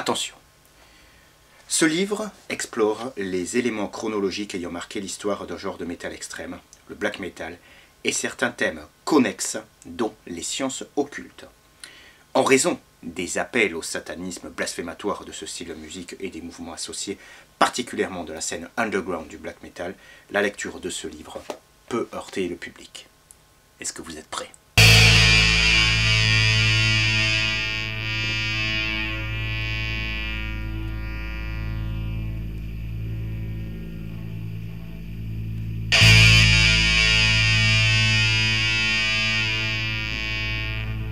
Attention, ce livre explore les éléments chronologiques ayant marqué l'histoire d'un genre de métal extrême, le black metal, et certains thèmes connexes, dont les sciences occultes. En raison des appels au satanisme blasphématoire de ce style de musique et des mouvements associés, particulièrement de la scène underground du black metal, la lecture de ce livre peut heurter le public. Est-ce que vous êtes prêts ?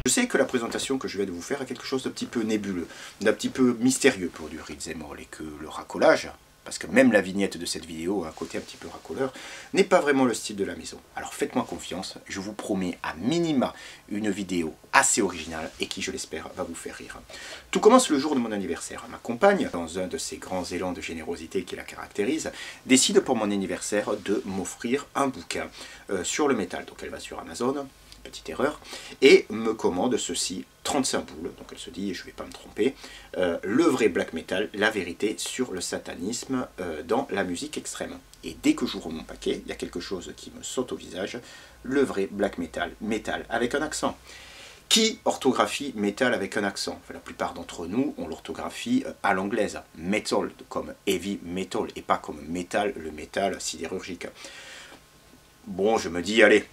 Je sais que la présentation que je vais de vous faire est quelque chose de petit peu nébuleux, d'un petit peu mystérieux pour du Ritzemol, et que le racolage, parce que même la vignette de cette vidéo a un côté un petit peu racoleur, n'est pas vraiment le style de la maison. Alors faites-moi confiance, je vous promets à minima une vidéo assez originale et qui, je l'espère, va vous faire rire. Tout commence le jour de mon anniversaire. Ma compagne, dans un de ces grands élans de générosité qui la caractérise, décide pour mon anniversaire de m'offrir un bouquin sur le métal. Donc elle va sur Amazon, petite erreur, et me commande ceci, 35 boules, donc elle se dit, je ne vais pas me tromper, le vrai black metal, la vérité sur le satanisme dans la musique extrême. Et dès que j'ouvre mon paquet, il y a quelque chose qui me saute au visage, le vrai black metal, métal avec un accent. Qui orthographie métal avec un accent? Enfin, la plupart d'entre nous, on l'orthographie à l'anglaise, metal, comme heavy metal, et pas comme metal, le métal sidérurgique. Bon, je me dis, allez,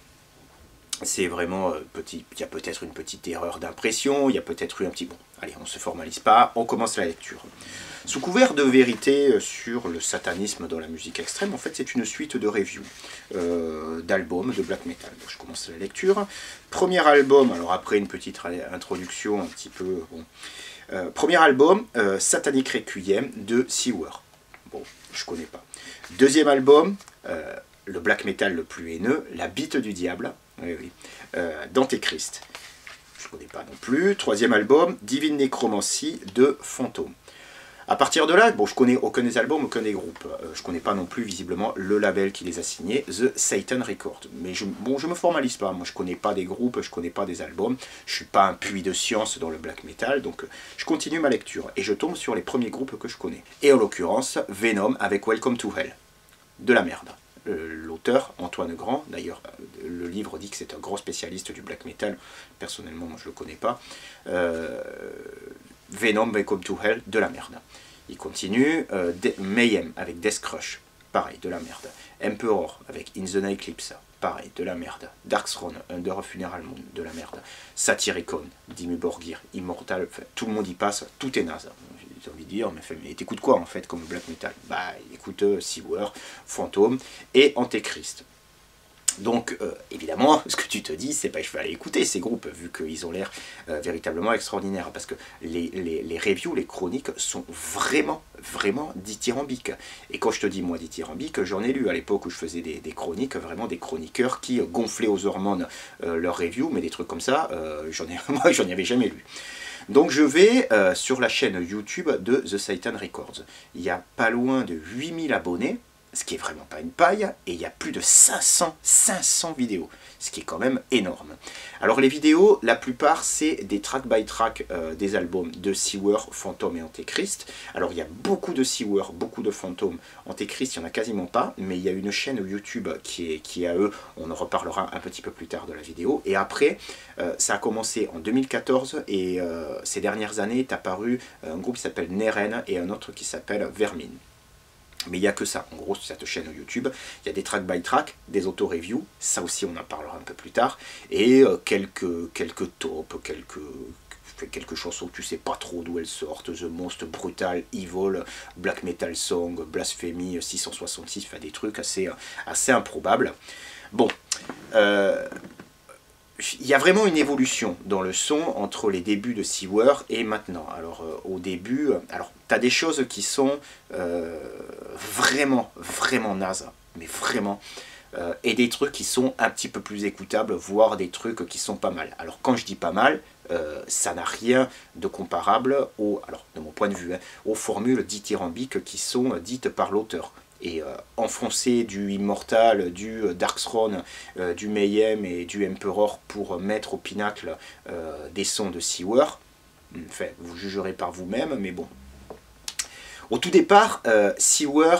c'est vraiment petit, il y a peut-être une petite erreur d'impression, il y a peut-être eu un petit... Bon, allez, on ne se formalise pas, on commence la lecture. Sous couvert de vérité sur le satanisme dans la musique extrême, en fait c'est une suite de reviews d'albums de black metal. Donc je commence la lecture. Premier album, alors après une petite introduction un petit peu... Bon, premier album, Satanic Requiem de Sewer. Bon, je connais pas. Deuxième album, le black metal le plus haineux, La Bite du Diable. Oui, oui. d'Antéchrist. Je ne connais pas non plus. Troisième album, Divine Necromancy de Fantôme. À partir de là, bon, je connais aucun des albums, aucun des groupes. Je ne connais pas non plus visiblement le label qui les a signés, The Satan Records. Mais je me formalise pas. Moi, je ne connais pas des groupes, je ne connais pas des albums. Je ne suis pas un puits de science dans le black metal, donc je continue ma lecture. Et je tombe sur les premiers groupes que je connais. Et en l'occurrence, Venom avec Welcome to Hell. De la merde. L'auteur, Antoine Grand, d'ailleurs le livre dit que c'est un gros spécialiste du black metal, personnellement moi je le connais pas, Venom, Welcome to Hell, de la merde. Il continue, Mayhem avec Death Crush, pareil, de la merde. Emperor avec In the Night Eclipse, pareil, de la merde. Darkthrone, Under a Funeral Moon, de la merde. Satyricon, Dimmu Borgir, Immortal, enfin, tout le monde y passe, tout est naze. J'ai envie de dire, mais t'écoutes quoi en fait comme black metal? Bah écoute Sewer, Fantôme et Antéchrist. Donc évidemment, ce que tu te dis, c'est pas je vais aller écouter ces groupes, vu qu'ils ont l'air véritablement extraordinaires, parce que les reviews, les chroniques sont vraiment, vraiment dithyrambiques. Et quand je te dis moi dithyrambique, j'en ai lu à l'époque où je faisais des chroniques, vraiment des chroniqueurs qui gonflaient aux hormones leurs reviews, mais des trucs comme ça, moi j'en avais jamais lu. Donc je vais sur la chaîne YouTube de The Satan Records. Il y a pas loin de 8000 abonnés, ce qui est vraiment pas une paille, et il y a plus de 500 vidéos, ce qui est quand même énorme. Alors les vidéos, la plupart c'est des track by track des albums de Sewer, Fantôme et Antéchrist. Alors il y a beaucoup de Sewer, beaucoup de Fantôme, Antéchrist il n'y en a quasiment pas, mais il y a une chaîne YouTube qui est à eux, on en reparlera un petit peu plus tard de la vidéo. Et après, ça a commencé en 2014 et ces dernières années est apparu un groupe qui s'appelle Neren et un autre qui s'appelle Vermin. Mais il n'y a que ça, en gros, sur cette chaîne YouTube. Il y a des track by track, des auto-reviews, ça aussi on en parlera un peu plus tard, et quelques tops, quelques chansons que tu sais pas trop d'où elles sortent, The Most Brutal, Evil, Black Metal Song, Blasphemy 666, enfin des trucs assez improbables. Bon, il y a vraiment une évolution dans le son entre les débuts de Sewer et maintenant. Alors au début, alors tu as des choses qui sont vraiment, vraiment nazes, mais vraiment, et des trucs qui sont un petit peu plus écoutables, voire des trucs qui sont pas mal. Alors quand je dis pas mal, ça n'a rien de comparable alors de mon point de vue, aux formules dithyrambiques qui sont dites par l'auteur. Et enfoncer du Immortal, du Darkthrone, du Mayhem et du Emperor pour mettre au pinacle des sons de Sewer, enfin, vous jugerez par vous-même, mais bon, Au tout départ, Sewer,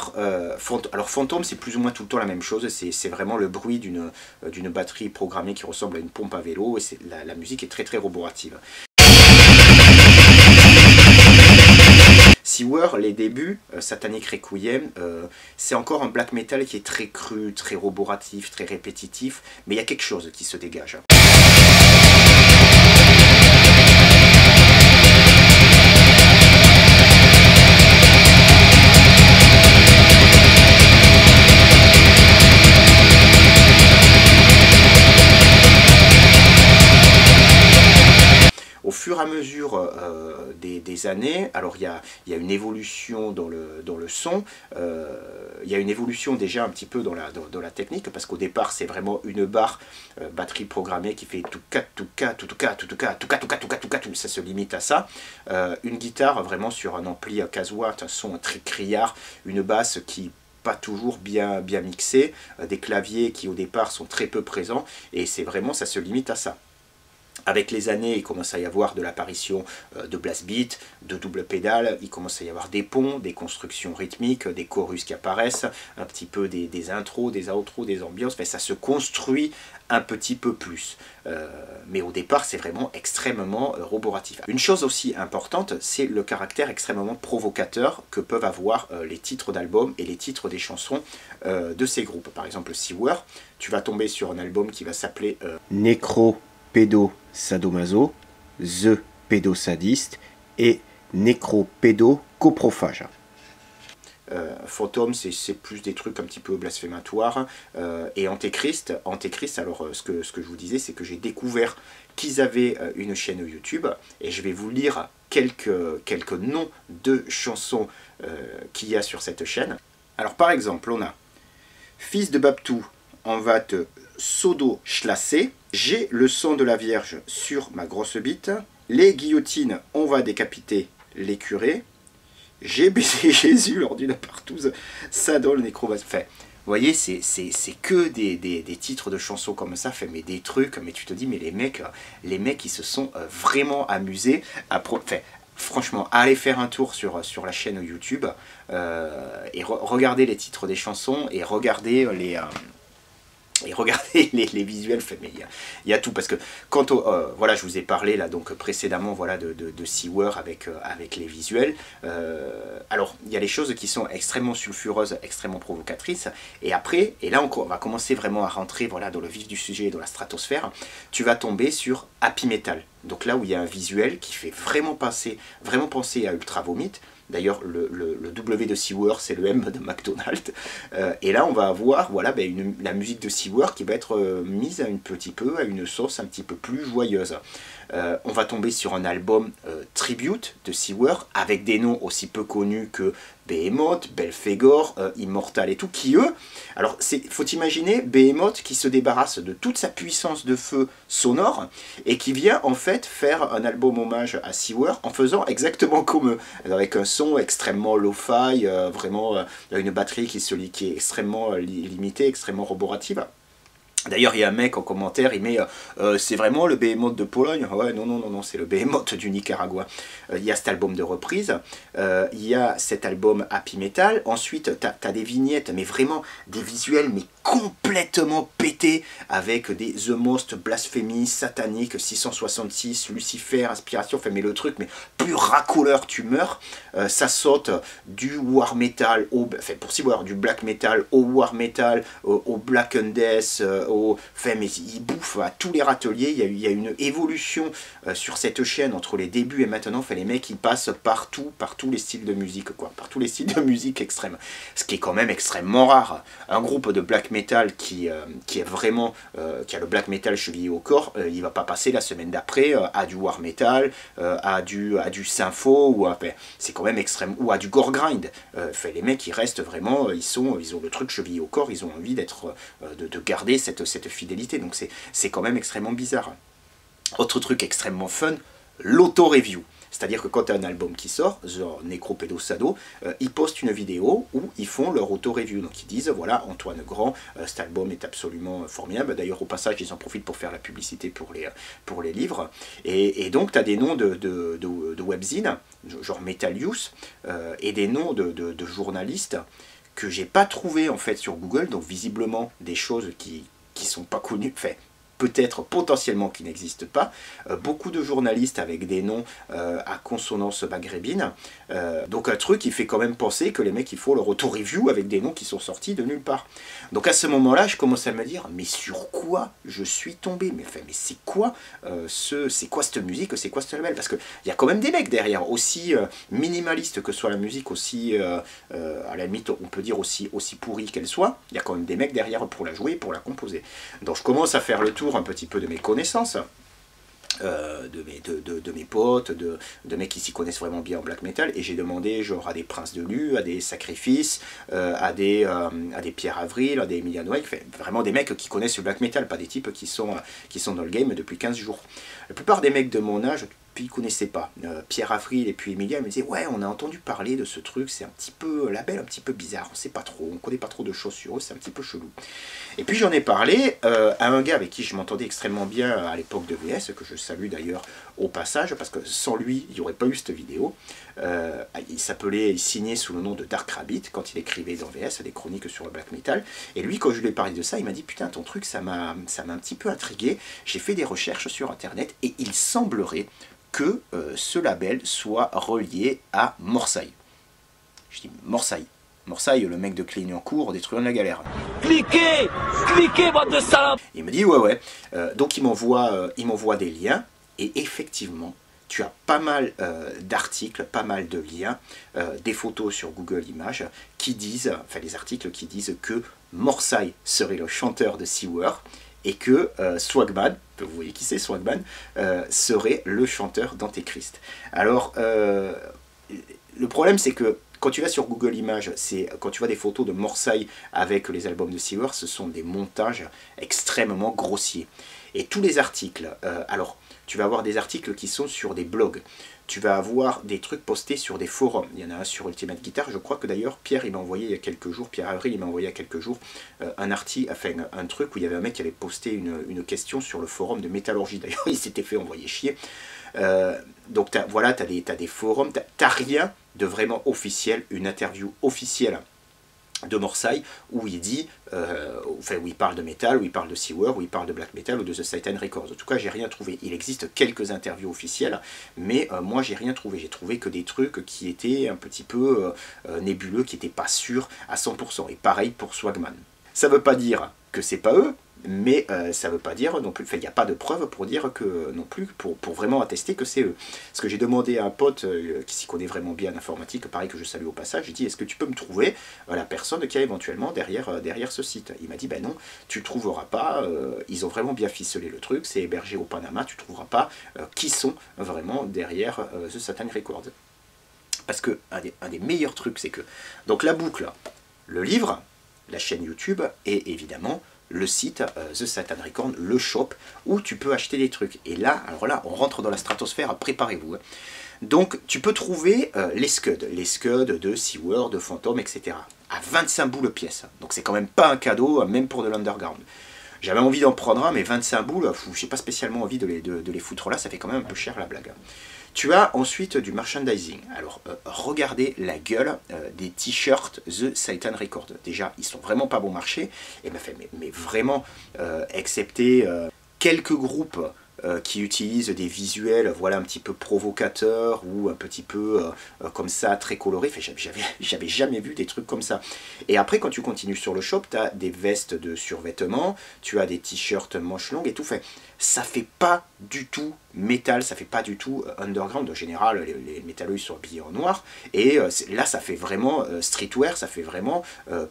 alors Phantom c'est plus ou moins tout le temps la même chose, c'est vraiment le bruit d'une batterie programmée qui ressemble à une pompe à vélo, et la musique est très très roborative. Sewer, les débuts, Satanic Requiem, c'est encore un black metal qui est très cru, très roboratif, très répétitif, mais il y a quelque chose qui se dégage. Au fur et à mesure des années, alors il y a une évolution dans le son, il y a une évolution déjà un petit peu dans la technique, parce qu'au départ c'est vraiment une barre batterie programmée qui fait tout cat, tout cat, tout cat, tout cat, tout cat, tout cat, tout cat, tout cat, ça se limite à ça. Une guitare vraiment sur un ampli à 15 watts, un son très criard, une basse qui pas toujours bien mixée, des claviers qui au départ sont très peu présents, et c'est vraiment, ça se limite à ça. Avec les années, il commence à y avoir de l'apparition de blast beat, de double pédale, il commence à y avoir des ponts, des constructions rythmiques, des chorus qui apparaissent, un petit peu des intros, des outros, des ambiances, enfin, ça se construit un petit peu plus. Mais au départ, c'est vraiment extrêmement roboratif. Une chose aussi importante, c'est le caractère extrêmement provocateur que peuvent avoir les titres d'albums et les titres des chansons de ces groupes. Par exemple, Sewer, tu vas tomber sur un album qui va s'appeler Necro Pédo Sadomaso, The Pédosadiste et Nécropédo Coprophage. Phantom, c'est plus des trucs un petit peu blasphématoires. Et Antéchrist, alors ce que je vous disais, c'est que j'ai découvert qu'ils avaient une chaîne YouTube, et je vais vous lire quelques noms de chansons qu'il y a sur cette chaîne. Alors par exemple, on a Fils de Babtou, on va te sodo-chlasser. J'ai le sang de la Vierge sur ma grosse bite. Les guillotines, on va décapiter les curés. J'ai baisé Jésus lors d'une partouze. Ça dans le nécrovase. Enfin, vous voyez, c'est que des titres de chansons comme ça, fait, mais des trucs, mais tu te dis, mais les mecs ils se sont vraiment amusés à... Franchement, allez faire un tour sur la chaîne YouTube et regardez les titres des chansons et regardez les visuels, mais il y a tout, parce que quand voilà, je vous ai parlé là donc précédemment, voilà, de Sewer avec les visuels. Alors il y a les choses qui sont extrêmement sulfureuses, extrêmement provocatrices, et après, et là on va commencer vraiment à rentrer, voilà, dans le vif du sujet, dans la stratosphère. Tu vas tomber sur Happy Metal, donc là où il y a un visuel qui fait vraiment penser à Ultra Vomit. D'ailleurs, le W de Sewer, c'est le M de McDonald's. Et là, on va avoir, voilà, la musique de Sewer qui va être mise à une sauce un petit peu plus joyeuse. On va tomber sur un album tribute de Sewer avec des noms aussi peu connus que Behemoth, Belphégor, Immortal et tout, qui eux, alors faut imaginer Behemoth qui se débarrasse de toute sa puissance de feu sonore et qui vient en fait faire un album hommage à Sewer en faisant exactement comme eux, avec un son extrêmement lo-fi, vraiment une batterie qui est extrêmement limitée, extrêmement roborative. D'ailleurs, il y a un mec en commentaire, il met c'est vraiment le Behemoth de Pologne? Ouais, non, c'est le Behemoth du Nicaragua. Il y a cet album de reprise, il y a cet album Happy Metal. Ensuite, tu as des vignettes, mais vraiment des visuels, mais complètement pétés, avec des The Most, Blasphemy, Satanique, 666, Lucifer, Inspiration, enfin, mais le truc, mais plus racoleur, tu meurs. Ça saute du War Metal, enfin, pour si voir, du Black Metal au War Metal, au Black and Death, enfin, mais il bouffe à tous les râteliers. Il y a une évolution sur cette chaîne entre les débuts et maintenant. Enfin, les mecs, ils passent par tous les styles de musique, quoi, par tous les styles de musique extrême, ce qui est quand même extrêmement rare. Un groupe de black metal qui est vraiment qui a le black metal chevillé au corps, il va pas passer la semaine d'après à du war metal, à du sympho, ou c'est quand même extrême, ou à du gore grind. Enfin, les mecs, ils restent vraiment, ils ont le truc chevillé au corps, ils ont envie d'être de garder cette fidélité, donc c'est quand même extrêmement bizarre. Autre truc extrêmement fun, l'auto-review. C'est-à-dire que quand tu as un album qui sort, genre Necropédosado, ils postent une vidéo où ils font leur auto-review. Donc ils disent, voilà, Antoine Grand, cet album est absolument formidable. D'ailleurs, au passage, ils en profitent pour faire la publicité pour les livres. Et donc, tu as des noms de webzines, genre Metalius, et des noms de journalistes que j'ai pas trouvé en fait sur Google, donc visiblement des choses qui sont pas connues, enfin, peut-être potentiellement qui n'existent pas, beaucoup de journalistes avec des noms à consonance maghrébine, donc un truc qui fait quand même penser que les mecs, il faut leur auto-review avec des noms qui sont sortis de nulle part. Donc à ce moment-là, je commence à me dire, mais sur quoi je suis tombé? Mais c'est quoi cette musique, c'est quoi ce label? Parce qu'il y a quand même des mecs derrière, aussi minimalistes que soit la musique, aussi, à la limite, on peut dire aussi pourrie qu'elle soit, il y a quand même des mecs derrière pour la jouer, pour la composer. Donc je commence à faire le tour un petit peu de mes connaissances, de mes potes, de mecs qui s'y connaissent vraiment bien en black metal, et j'ai demandé genre à des Princes de Lu, à des Sacrifices, à des Pierre Avril, à des Emilian Wake, vraiment des mecs qui connaissent le black metal, pas des types qui sont dans le game depuis 15 jours. La plupart des mecs de mon âge, puis ils ne connaissaient pas. Pierre Avril et puis Emilia me disaient, ouais, on a entendu parler de ce truc, c'est un petit peu label, un petit peu bizarre, on sait pas trop, on connaît pas trop de choses sur eux, c'est un petit peu chelou. Et puis j'en ai parlé à un gars avec qui je m'entendais extrêmement bien à l'époque de VS, que je salue d'ailleurs au passage, parce que sans lui, il n'y aurait pas eu cette vidéo. Il signait sous le nom de Dark Rabbit, quand il écrivait dans VS des chroniques sur le black metal. Et lui, quand je lui ai parlé de ça, il m'a dit, putain, ton truc, ça m'a un petit peu intrigué. J'ai fait des recherches sur Internet, et il semblerait que ce label soit relié à Morsaille. Je dis Morsaille. Morsaille, le mec de Clignancourt, des trucs de la galère. Cliquez, bande de salopes. Il me dit ouais. Donc il m'envoie des liens, et effectivement, tu as pas mal d'articles, pas mal de liens, des photos sur Google Images qui disent, enfin des articles qui disent que Morsaille serait le chanteur de Sewer, et que Swagman, vous voyez qui c'est Swagman, serait le chanteur d'Antéchrist. Alors, le problème c'est que quand tu vas sur Google Images, quand tu vois des photos de Morsaille avec les albums de Sewer, ce sont des montages extrêmement grossiers. Et tous les articles, alors tu vas avoir des articles qui sont sur des blogs, tu vas avoir des trucs postés sur des forums. Il y en a un sur Ultimate Guitar, je crois que d'ailleurs Pierre il m'a envoyé il y a quelques jours, Pierre Avril il m'a envoyé il y a quelques jours un truc où il y avait un mec qui avait posté une question sur le forum de métallurgie. D'ailleurs il s'était fait envoyer chier. Donc voilà, tu as des forums, t'as rien de vraiment officiel, une interview officielle de Morsaille où il dit, où il parle de métal, où il parle de Sewer, où il parle de black metal ou de The Satan Records. En tout cas, j'ai rien trouvé. Il existe quelques interviews officielles, mais moi, j'ai rien trouvé. J'ai trouvé que des trucs qui étaient un petit peu nébuleux, qui n'étaient pas sûrs à 100%. Et pareil pour Swagman. Ça ne veut pas dire que c'est pas eux, mais ça ne veut pas dire non plus, il n'y a pas de preuve pour dire que non plus, pour vraiment attester que c'est eux. Parce que j'ai demandé à un pote qui s'y connaît vraiment bien en informatique, pareil que je salue au passage, j'ai dit est-ce que tu peux me trouver la personne qui est éventuellement derrière ce site? Il m'a dit ben non, tu ne trouveras pas, ils ont vraiment bien ficelé le truc, c'est hébergé au Panama, tu ne trouveras pas qui sont vraiment derrière The Satan Records. Parce que un des meilleurs trucs, c'est que, donc la boucle, le livre, la chaîne YouTube et évidemment le site The Satan Records, le shop où tu peux acheter des trucs. Et là, alors là, on rentre dans la stratosphère, préparez-vous. Hein. Donc, tu peux trouver les scuds de Sewer, de Phantom, etc. à 25 boules pièce. Donc, c'est quand même pas un cadeau, même pour de l'underground. J'avais envie d'en prendre un, mais 25 boules, j'ai pas spécialement envie de les foutre là, ça fait quand même un peu cher la blague. Tu as ensuite du merchandising. Alors, regardez la gueule des t-shirts The Satan Records. Déjà, ils sont vraiment pas bon marché, et mais vraiment, excepté quelques groupes qui utilisent des visuels, voilà, un petit peu provocateurs ou un petit peu comme ça, très colorés. J'avais jamais vu des trucs comme ça. Et après, quand tu continues sur le shop, tu as des vestes de survêtement, tu as des t-shirts manches longues et tout. Ça fait pas du tout métal, ça fait pas du tout underground. En général, les métalleux sont habillés en noir. Et là, ça fait vraiment streetwear, ça fait vraiment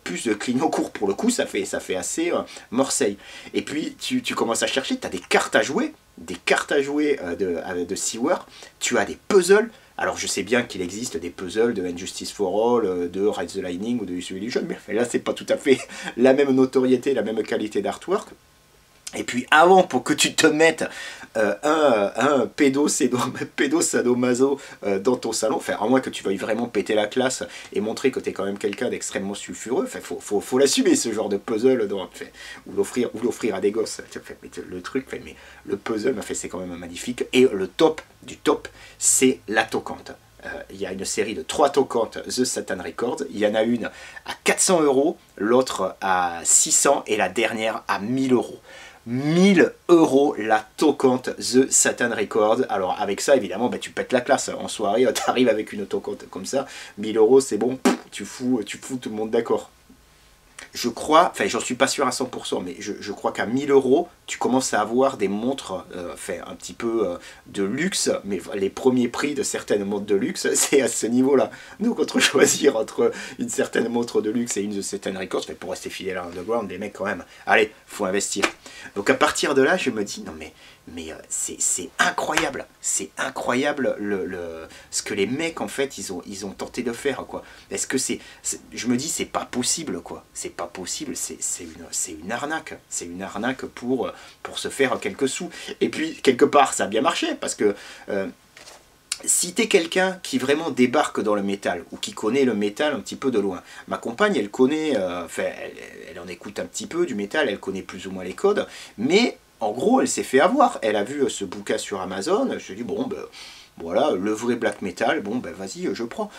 plus de Clignancourt pour le coup, ça fait assez Morsaille. Et puis, tu commences à chercher, tu as des cartes à jouer. De Sewer, tu as des puzzles. Alors je sais bien qu'il existe des puzzles de Injustice for All, de Ride the Lightning ou de Use Illusion, mais là c'est pas tout à fait la même notoriété, la même qualité d'artwork. Et puis avant, pour que tu te mettes un pédo-sadomaso dans ton salon, enfin, à moins que tu veuilles vraiment péter la classe et montrer que tu es quand même quelqu'un d'extrêmement sulfureux, enfin, faut l'assumer, ce genre de puzzle, ou l'offrir à des gosses. Le truc, mais le puzzle, c'est quand même magnifique. Et le top du top, c'est la toquante. Il y a une série de 3 toquantes The Satan Records. Il y en a une à 400 €, l'autre à 600 et la dernière à 1000 €. 1000 € la toquante The Satan Records. Alors avec ça, évidemment, tu pètes la classe. En soirée, tu arrives avec une toquante comme ça. 1000 €, c'est bon, tu fous tout le monde d'accord. Je crois, enfin j'en suis pas sûr à 100%, mais je crois qu'à 1000 €, tu commences à avoir des montres un petit peu de luxe, mais les premiers prix de certaines montres de luxe, c'est à ce niveau-là. Donc choisir entre une certaine montre de luxe et une de Satan Records, pour rester fidèle à Underground, les mecs quand même, allez, faut investir. Donc à partir de là, je me dis, non mais c'est incroyable, ce que les mecs en fait ils ont tenté de faire, quoi. Est-ce que je me dis, c'est pas possible, quoi, c'est pas possible, c'est une arnaque pour se faire quelques sous. Et puis quelque part ça a bien marché, parce que si t'es quelqu'un qui vraiment débarque dans le métal, ou qui connaît le métal un petit peu de loin, ma compagne, elle connaît, elle en écoute un petit peu du métal, elle connaît plus ou moins les codes, mais en gros, elle s'est fait avoir. Elle a vu ce bouquin sur Amazon, elle se dit, bon, ben, voilà, le vrai black metal, bon, ben, vas-y, je prends.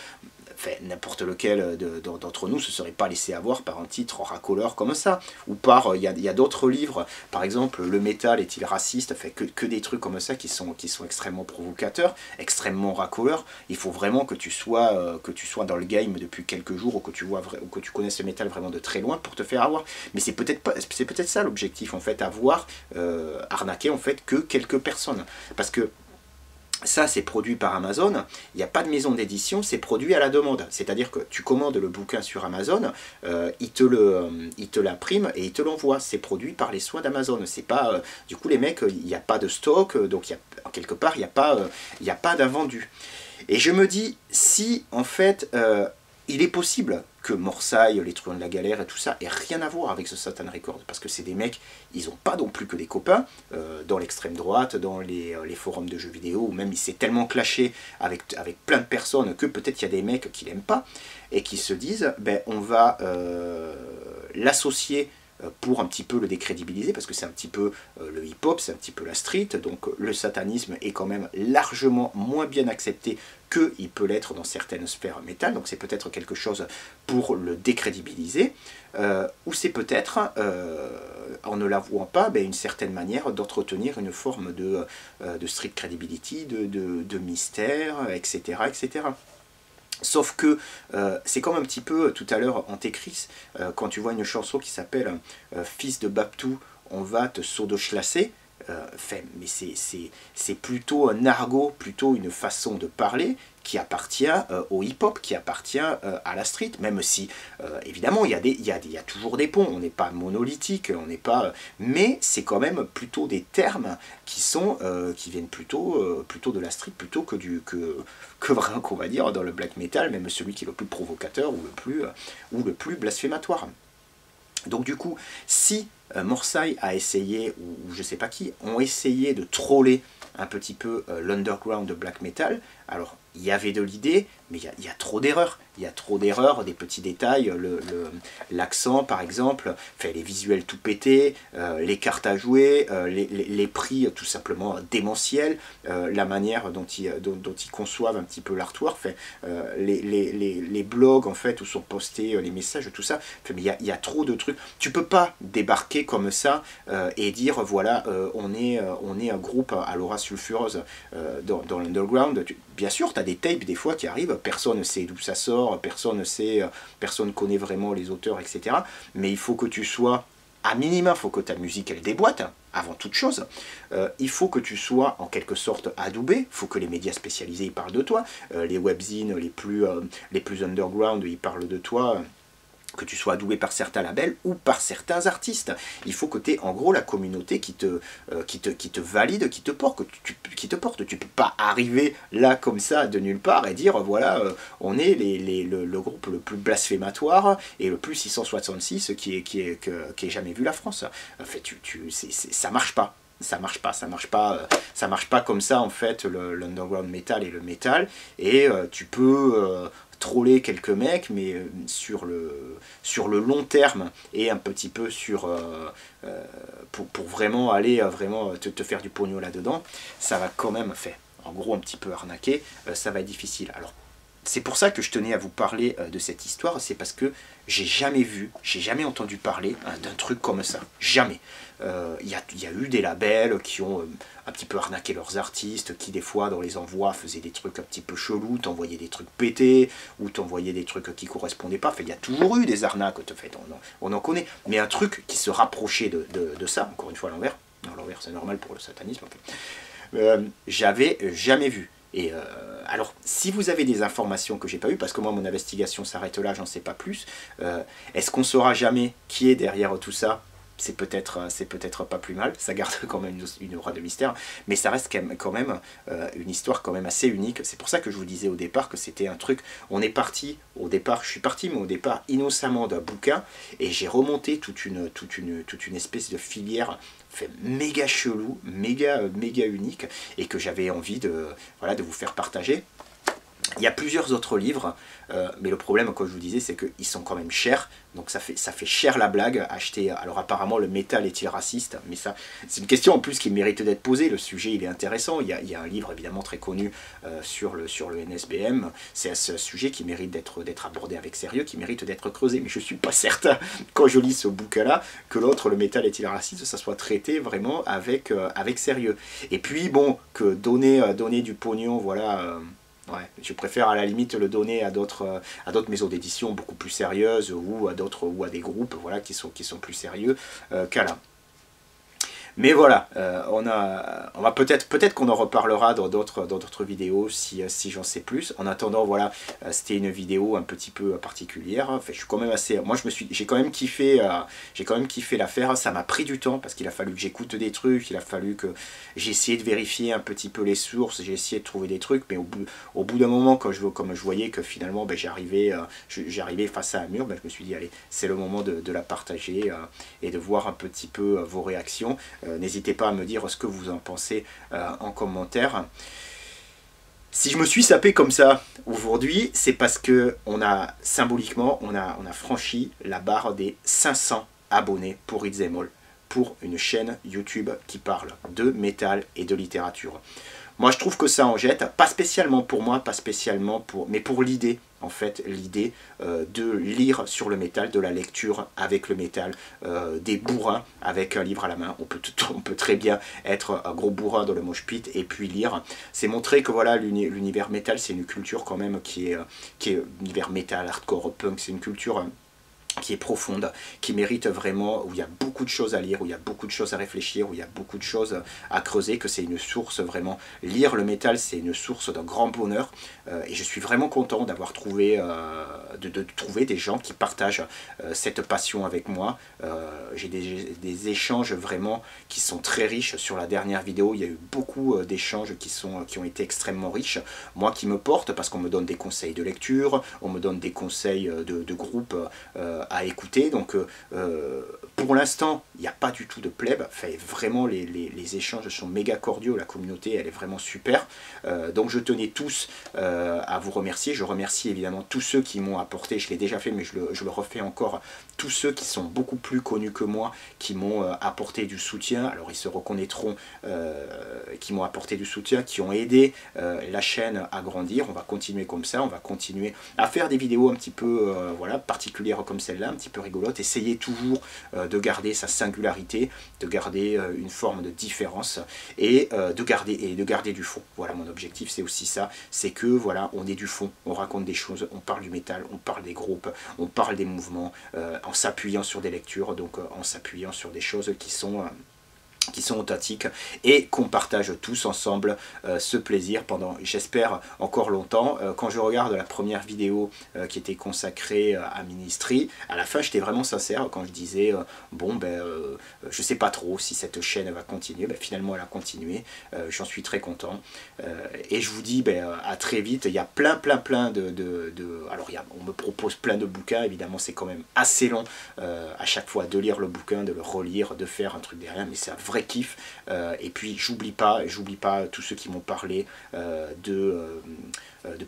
Enfin, n'importe lequel d'entre nous se serait pas laissé avoir par un titre racoleur comme ça. Ou par, il y a d'autres livres, par exemple, Le métal est-il raciste, enfin, que des trucs comme ça qui sont extrêmement provocateurs, extrêmement racoleurs. Il faut vraiment que tu sois dans le game depuis quelques jours, ou que tu connaisses le métal vraiment de très loin pour te faire avoir. Mais c'est peut-être ça l'objectif, en fait, avoir arnaqué en fait que quelques personnes. Parce que ça, c'est produit par Amazon, il n'y a pas de maison d'édition, c'est produit à la demande. C'est-à-dire que tu commandes le bouquin sur Amazon, il te l'imprime et il te l'envoie. C'est produit par les soins d'Amazon. C'est pas, du coup, les mecs, il n'y a pas de stock, donc quelque part, il n'y a pas d'invendu. Et je me dis, si, en fait, il est possible que Morsaille, les truands de la galère et tout ça ait rien à voir avec ce Satan Record, parce que c'est des mecs, ils n'ont pas non plus que des copains dans l'extrême droite, dans les forums de jeux vidéo, ou même il s'est tellement clashé avec plein de personnes que peut-être il y a des mecs qui l'aiment pas et qui se disent, ben on va l'associer pour un petit peu le décrédibiliser, parce que c'est un petit peu le hip-hop, c'est un petit peu la street, donc le satanisme est quand même largement moins bien accepté qu'il peut l'être dans certaines sphères métal, donc c'est peut-être quelque chose pour le décrédibiliser, ou c'est peut-être, en ne l'avouant pas, une certaine manière d'entretenir une forme de street credibility, de mystère, etc., etc. Sauf que c'est comme un petit peu tout à l'heure Antéchrist, quand tu vois une chanson qui s'appelle Fils de Baptou, on va te sodochlasser. Mais c'est plutôt un argot, plutôt une façon de parler qui appartient au hip-hop, qui appartient à la street, même si évidemment il y a toujours des ponts, on n'est pas monolithique, on n'est pas, mais c'est quand même plutôt des termes qui viennent plutôt de la street, plutôt que vraiment, qu'on va dire, dans le black metal, même celui qui est le plus provocateur ou le plus blasphématoire. Donc du coup, si Morsaille a essayé, ou je sais pas qui, ont essayé de troller un petit peu l'underground de black metal, alors il y avait de l'idée, mais il y a trop d'erreurs. Il y a trop d'erreurs, des petits détails, l'accent par exemple, les visuels tout pétés, les cartes à jouer, les prix tout simplement démentiels, la manière dont ils conçoivent un petit peu l'artwork, les blogs en fait où sont postés les messages, tout ça, mais il y a trop de trucs. Tu peux pas débarquer comme ça et dire voilà, on est un groupe à l'aura sulfureuse dans l'underground. Bien sûr, tu as des tapes des fois qui arrivent, personne ne sait d'où ça sort, personne ne connaît vraiment les auteurs, etc. Mais il faut que tu sois, à minima, il faut que ta musique elle déboîte, avant toute chose. Il faut que tu sois en quelque sorte adoubé, il faut que les médias spécialisés ils parlent de toi, les webzines les plus underground ils parlent de toi. que tu sois adoubé par certains labels ou par certains artistes. Il faut que tu aies en gros la communauté qui te valide, qui te porte. Tu peux pas arriver là comme ça de nulle part et dire voilà, on est le groupe le plus blasphématoire et le plus 666 qui ait jamais vu la France. En fait, ça marche pas. Ça marche pas comme ça en fait l'underground metal et le metal, et tu peux troller quelques mecs, mais sur le long terme et un petit peu pour vraiment aller te faire du pognon là-dedans, ça va quand même faire, en gros un petit peu arnaquer, ça va être difficile. Alors c'est pour ça que je tenais à vous parler de cette histoire, c'est parce que j'ai jamais entendu parler d'un truc comme ça, jamais. Il y a eu des labels qui ont un petit peu arnaqué leurs artistes, qui des fois dans les envois faisaient des trucs un petit peu chelous, t'envoyaient des trucs pétés, ou t'envoyaient des trucs qui correspondaient pas. Enfin, il y a toujours eu des arnaques, on en connaît, mais un truc qui se rapprochait de ça, encore une fois à l'envers, c'est normal pour le satanisme, j'avais jamais vu. Et alors, si vous avez des informations que j'ai pas eues, parce que moi mon investigation s'arrête là, j'en sais pas plus, est-ce qu'on saura jamais qui est derrière tout ça? C'est peut-être pas plus mal, ça garde quand même une aura de mystère, mais ça reste quand même une histoire quand même assez unique. C'est pour ça que je vous disais au départ que c'était un truc, on est parti, au départ, je suis parti, mais au départ innocemment d'un bouquin, et j'ai remonté toute une espèce de filière fait méga chelou, méga unique, et que j'avais envie de vous faire partager. Il y a plusieurs autres livres, mais le problème, comme je vous disais, c'est qu'ils sont quand même chers, donc ça fait cher la blague, acheter. Alors apparemment le métal est-il raciste, mais ça c'est une question en plus qui mérite d'être posée, le sujet il est intéressant, il y a un livre évidemment très connu sur le NSBM, c'est un sujet qui mérite d'être abordé avec sérieux, qui mérite d'être creusé, mais je suis pas certain, quand je lis ce bouquin-là, que l'autre, le métal est-il raciste, ça soit traité vraiment avec sérieux. Et puis bon, que donner du pognon, voilà... ouais, je préfère à la limite le donner à d'autres maisons d'édition beaucoup plus sérieuses, ou à des groupes voilà, qui sont plus sérieux qu'à là. Mais voilà, on va peut-être qu'on en reparlera dans d'autres vidéos si j'en sais plus. En attendant, voilà, c'était une vidéo un petit peu particulière. Enfin, je suis quand même assez, moi j'ai quand même kiffé l'affaire. Ça m'a pris du temps parce qu'il a fallu que j'écoute des trucs, il a fallu que j'ai essayé de vérifier un petit peu les sources, j'ai essayé de trouver des trucs, mais au bout d'un moment, comme je voyais que finalement j'arrivais face à un mur, je me suis dit allez, c'est le moment de la partager et de voir un petit peu vos réactions. N'hésitez pas à me dire ce que vous en pensez en commentaire. Si je me suis sapé comme ça aujourd'hui, c'est parce que symboliquement, on a franchi la barre des 500 abonnés pour It's Them All, pour une chaîne YouTube qui parle de métal et de littérature. Moi, je trouve que ça en jette, pas spécialement pour moi, mais pour l'idée, en fait, l'idée de lire sur le métal, de la lecture avec le métal, des bourrins avec un livre à la main. On peut très bien être un gros bourrin dans le mosh pit et puis lire. C'est montrer que voilà, l'univers métal, c'est une culture quand même qui est univers métal, hardcore, punk, c'est une culture qui est profonde, qui mérite vraiment, où il y a beaucoup de choses à lire, où il y a beaucoup de choses à réfléchir, où il y a beaucoup de choses à creuser, que c'est une source vraiment, lire le métal c'est une source d'un grand bonheur, et je suis vraiment content d'avoir trouvé, de trouver des gens qui partagent cette passion avec moi. J'ai des échanges vraiment qui sont très riches. Sur la dernière vidéo, il y a eu beaucoup d'échanges qui ont été extrêmement riches, moi qui me porte, parce qu'on me donne des conseils de lecture, on me donne des conseils de groupe à écouter. Donc pour l'instant il n'y a pas du tout de plèbe, enfin, vraiment les échanges sont méga cordiaux, la communauté elle est vraiment super, donc je tenais tous à vous remercier. Je remercie évidemment tous ceux qui m'ont apporté, je l'ai déjà fait mais je le refais encore, tous ceux qui sont beaucoup plus connus que moi, qui m'ont apporté du soutien. Alors ils se reconnaîtront, qui m'ont apporté du soutien, qui ont aidé la chaîne à grandir. On va continuer comme ça, on va continuer à faire des vidéos un petit peu voilà, particulières comme celle-là, un petit peu rigolote, essayer toujours de garder sa singularité, de garder une forme de différence et de garder du fond. Voilà, mon objectif c'est aussi ça, c'est que voilà, on ait du fond, on raconte des choses, on parle du métal, on parle des groupes, on parle des mouvements, en s'appuyant sur des lectures, donc en s'appuyant sur des choses qui qui sont authentiques et qu'on partage tous ensemble ce plaisir pendant, j'espère, encore longtemps. Quand je regarde la première vidéo qui était consacrée à Ministry, à la fin j'étais vraiment sincère quand je disais bon ben je sais pas trop si cette chaîne va continuer. Ben, finalement elle a continué, j'en suis très content et je vous dis ben, à très vite. Il y a plein alors on me propose plein de bouquins, évidemment c'est quand même assez long à chaque fois de lire le bouquin, de le relire, de faire un truc derrière, mais c'est un vrai kiff. Et puis j'oublie pas tous ceux qui m'ont parlé de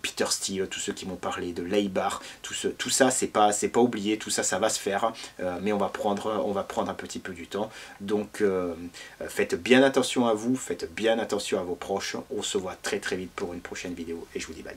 Peter Steele, tous ceux qui m'ont parlé de Leibar, tout ça c'est pas oublié, tout ça va se faire, mais on va prendre un petit peu du temps. Donc faites bien attention à vous, faites bien attention à vos proches. On se voit très vite pour une prochaine vidéo et je vous dis bye.